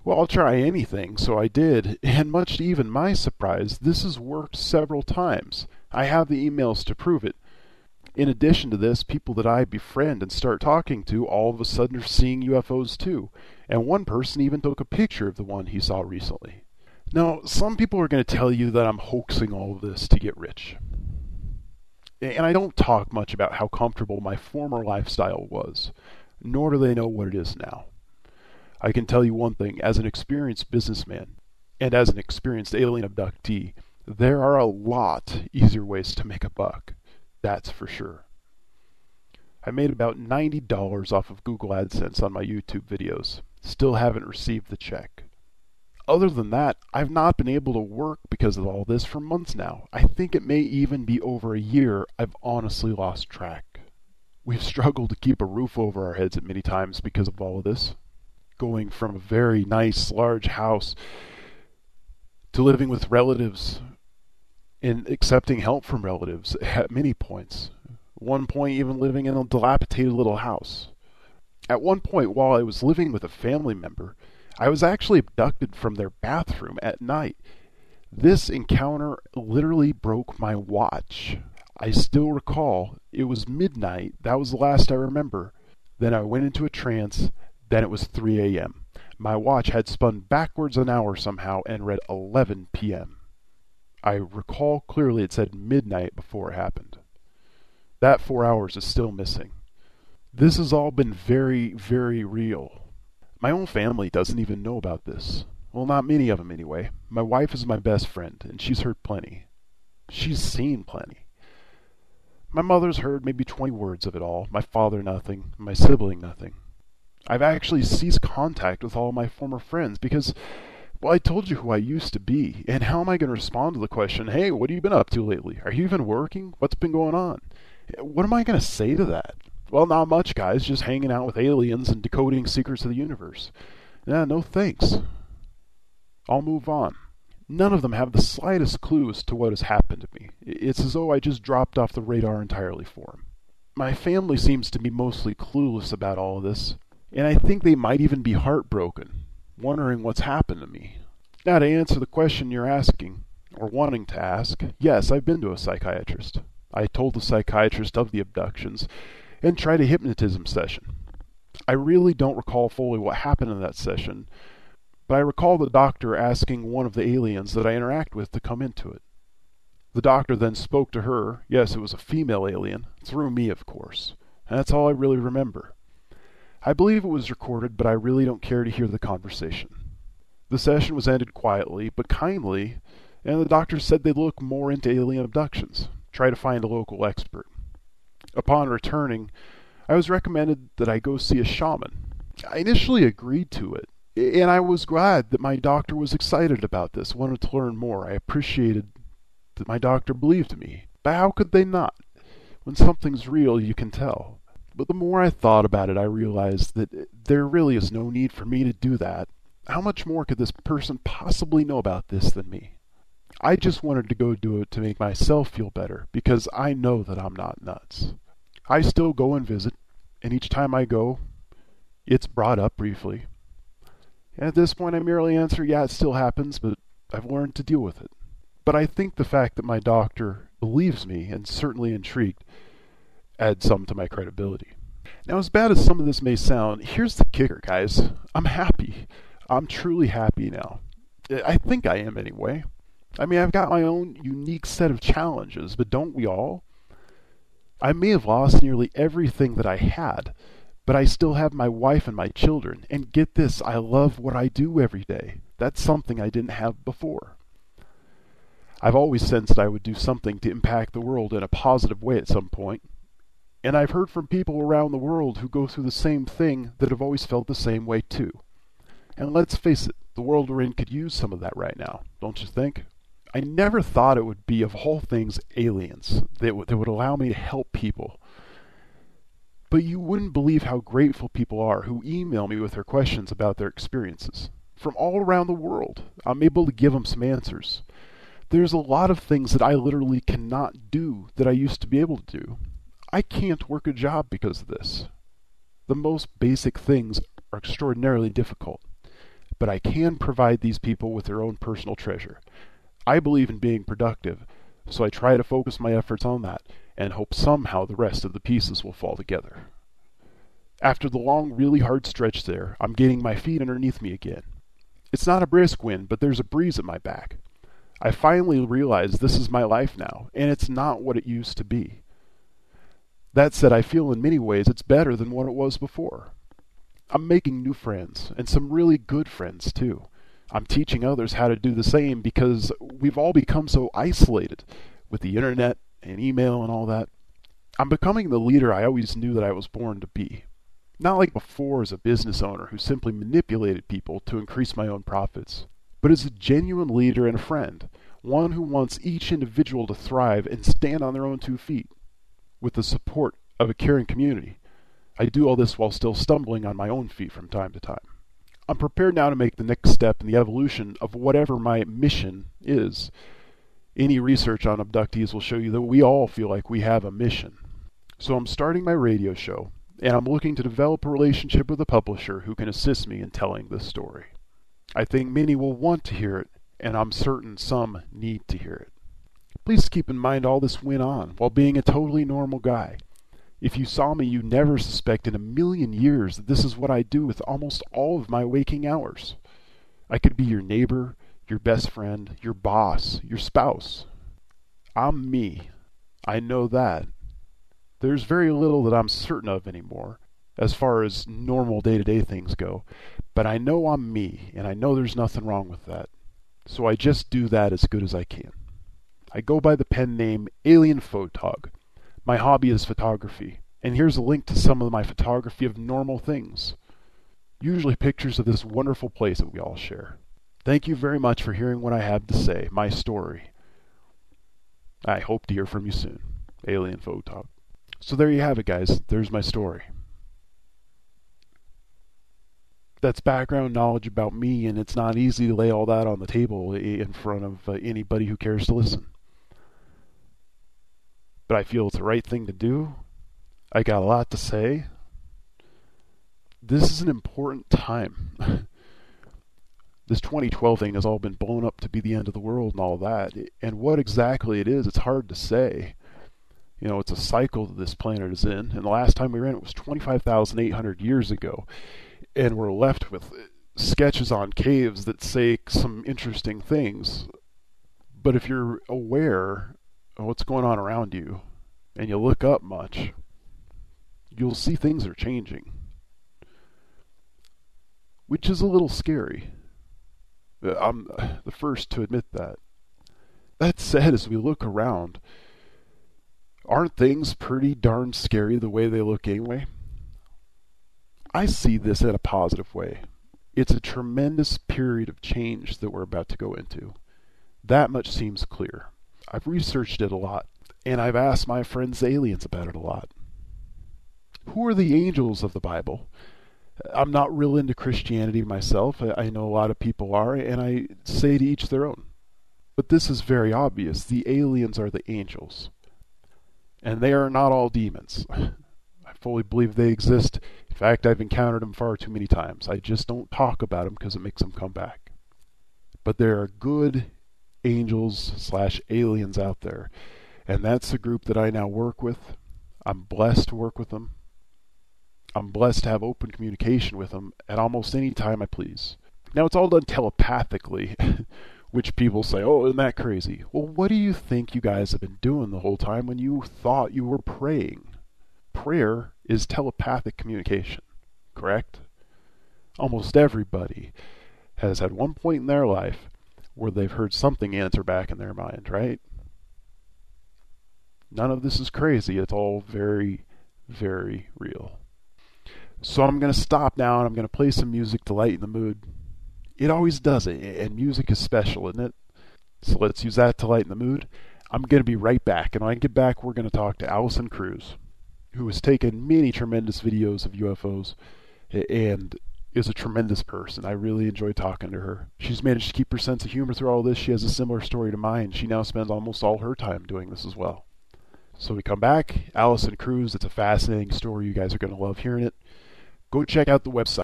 Well, I'll try anything, so I did, and much to even my surprise, this has worked several times. I have the emails to prove it. In addition to this, people that I befriend and start talking to all of a sudden are seeing UFOs too, and one person even took a picture of the one he saw recently. Now, some people are going to tell you that I'm hoaxing all of this to get rich. And I don't talk much about how comfortable my former lifestyle was, nor do they know what it is now. I can tell you one thing, as an experienced businessman, and as an experienced alien abductee, there are a lot easier ways to make a buck. That's for sure. I made about $90 off of Google AdSense on my YouTube videos. Still haven't received the check. Other than that, I've not been able to work because of all this for months now. I think it may even be over a year. I've honestly lost track. We've struggled to keep a roof over our heads at many times because of all of this. Going from a very nice, large house to living with relatives and accepting help from relatives at many points. One point even living in a dilapidated little house. At one point, while I was living with a family member, I was actually abducted from their bathroom at night. This encounter literally broke my watch. I still recall it was midnight. That was the last I remember. Then I went into a trance. Then it was 3 a.m. My watch had spun backwards an hour somehow and read 11 p.m. I recall clearly it said midnight before it happened. That 4 hours is still missing. This has all been very, very real. My own family doesn't even know about this. Well, not many of them anyway. My wife is my best friend, and she's heard plenty. She's seen plenty. My mother's heard maybe 20 words of it all. My father nothing. My sibling nothing. I've actually ceased contact with all my former friends because, well, I told you who I used to be, and how am I going to respond to the question, hey, what have you been up to lately? Are you even working? What's been going on? What am I going to say to that? Well, not much, guys. Just hanging out with aliens and decoding secrets of the universe. Yeah, no thanks. I'll move on. None of them have the slightest clue as to what has happened to me. It's as though I just dropped off the radar entirely for them. My family seems to be mostly clueless about all of this, and I think they might even be heartbroken, wondering what's happened to me. Now, to answer the question you're asking, or wanting to ask, yes, I've been to a psychiatrist. I told the psychiatrist of the abductions, and tried a hypnotism session. I really don't recall fully what happened in that session, but I recall the doctor asking one of the aliens that I interact with to come into it. The doctor then spoke to her, yes, it was a female alien, through me of course, and that's all I really remember. I believe it was recorded, but I really don't care to hear the conversation. The session was ended quietly, but kindly, and the doctor said they'd look more into alien abductions, try to find a local expert. Upon returning, I was recommended that I go see a shaman. I initially agreed to it, and I was glad that my doctor was excited about this, wanted to learn more. I appreciated that my doctor believed me. But how could they not? When something's real, you can tell. But the more I thought about it, I realized that there really is no need for me to do that. How much more could this person possibly know about this than me? I just wanted to go do it to make myself feel better, because I know that I'm not nuts. I still go and visit, and each time I go, it's brought up briefly. And at this point I merely answer, yeah, it still happens, but I've learned to deal with it. But I think the fact that my doctor believes me, and certainly intrigued, adds some to my credibility. Now, as bad as some of this may sound, here's the kicker, guys. I'm happy. I'm truly happy now. I think I am anyway. I mean, I've got my own unique set of challenges, but don't we all? I may have lost nearly everything that I had, but I still have my wife and my children. And get this, I love what I do every day. That's something I didn't have before. I've always sensed I would do something to impact the world in a positive way at some point. And I've heard from people around the world who go through the same thing that have always felt the same way too. And let's face it, the world we're in could use some of that right now, don't you think? I never thought it would be, of all things, aliens that would allow me to help people. But you wouldn't believe how grateful people are who email me with their questions about their experiences. From all around the world, I'm able to give them some answers. There's a lot of things that I literally cannot do that I used to be able to do. I can't work a job because of this. The most basic things are extraordinarily difficult. but I can provide these people with their own personal treasure. I believe in being productive, so I try to focus my efforts on that and hope somehow the rest of the pieces will fall together. After the long, really hard stretch there, I'm getting my feet underneath me again. It's not a brisk wind, but there's a breeze at my back. I finally realize this is my life now, and it's not what it used to be. That said, I feel in many ways it's better than what it was before. I'm making new friends, and some really good friends too. I'm teaching others how to do the same because we've all become so isolated with the internet and email and all that. I'm becoming the leader I always knew that I was born to be. Not like before as a business owner who simply manipulated people to increase my own profits, but as a genuine leader and a friend, one who wants each individual to thrive and stand on their own 2 feet, with the support of a caring community. I do all this while still stumbling on my own feet from time to time. I'm prepared now to make the next step in the evolution of whatever my mission is. Any research on abductees will show you that we all feel like we have a mission. So I'm starting my radio show, and I'm looking to develop a relationship with a publisher who can assist me in telling this story. I think many will want to hear it, and I'm certain some need to hear it. Please keep in mind all this went on while being a totally normal guy. If you saw me, you'd never suspect in a million years that this is what I do with almost all of my waking hours. I could be your neighbor, your best friend, your boss, your spouse. I'm me. I know that. There's very little that I'm certain of anymore, as far as normal day-to-day things go, but I know I'm me, and I know there's nothing wrong with that. So I just do that as good as I can. I go by the pen name AlienPhotog. My hobby is photography, and here's a link to some of my photography of normal things. Usually pictures of this wonderful place that we all share. Thank you very much for hearing what I have to say, my story. I hope to hear from you soon. AlienPhotog. So there you have it, guys. There's my story. That's background knowledge about me, and it's not easy to lay all that on the table in front of anybody who cares to listen. But I feel it's the right thing to do. I got a lot to say. This is an important time. This 2012 thing has all been blown up to be the end of the world and all that. And what exactly it is, it's hard to say. You know, it's a cycle that this planet is in, and the last time we were in it was 25,800 years ago. And we're left with sketches on caves that say some interesting things. But if you're aware of what's going on around you, and you look up much, you'll see things are changing. Which is a little scary. I'm the first to admit that. That said, as we look around, aren't things pretty darn scary the way they look anyway? I see this in a positive way. It's a tremendous period of change that we're about to go into. That much seems clear. I've researched it a lot, and I've asked my friends aliens about it a lot. Who are the angels of the Bible? I'm not real into Christianity myself. I know a lot of people are, and I say to each their own. But this is very obvious. The aliens are the angels. And they are not all demons. I fully believe they exist. In fact, I've encountered them far too many times. I just don't talk about them because it makes them come back. But there are good angels/aliens out there. And that's the group that I now work with. I'm blessed to work with them. I'm blessed to have open communication with them at almost any time I please. Now, it's all done telepathically, which people say, oh, isn't that crazy? Well, what do you think you guys have been doing the whole time when you thought you were praying? Prayer is telepathic communication, correct? Almost everybody has had one point in their life where they've heard something answer back in their mind, right? None of this is crazy. It's all very, very real. So I'm going to stop now, and I'm going to play some music to lighten the mood. It always does it, and music is special, isn't it? So let's use that to lighten the mood. I'm going to be right back, and when I get back, we're going to talk to Allison Cruz, who has taken many tremendous videos of UFOs and is a tremendous person. I really enjoy talking to her. She's managed to keep her sense of humor through all this. She has a similar story to mine. She now spends almost all her time doing this as well. So we come back, Allison Cruz. It's a fascinating story. You guys are going to love hearing it. Go check out the website.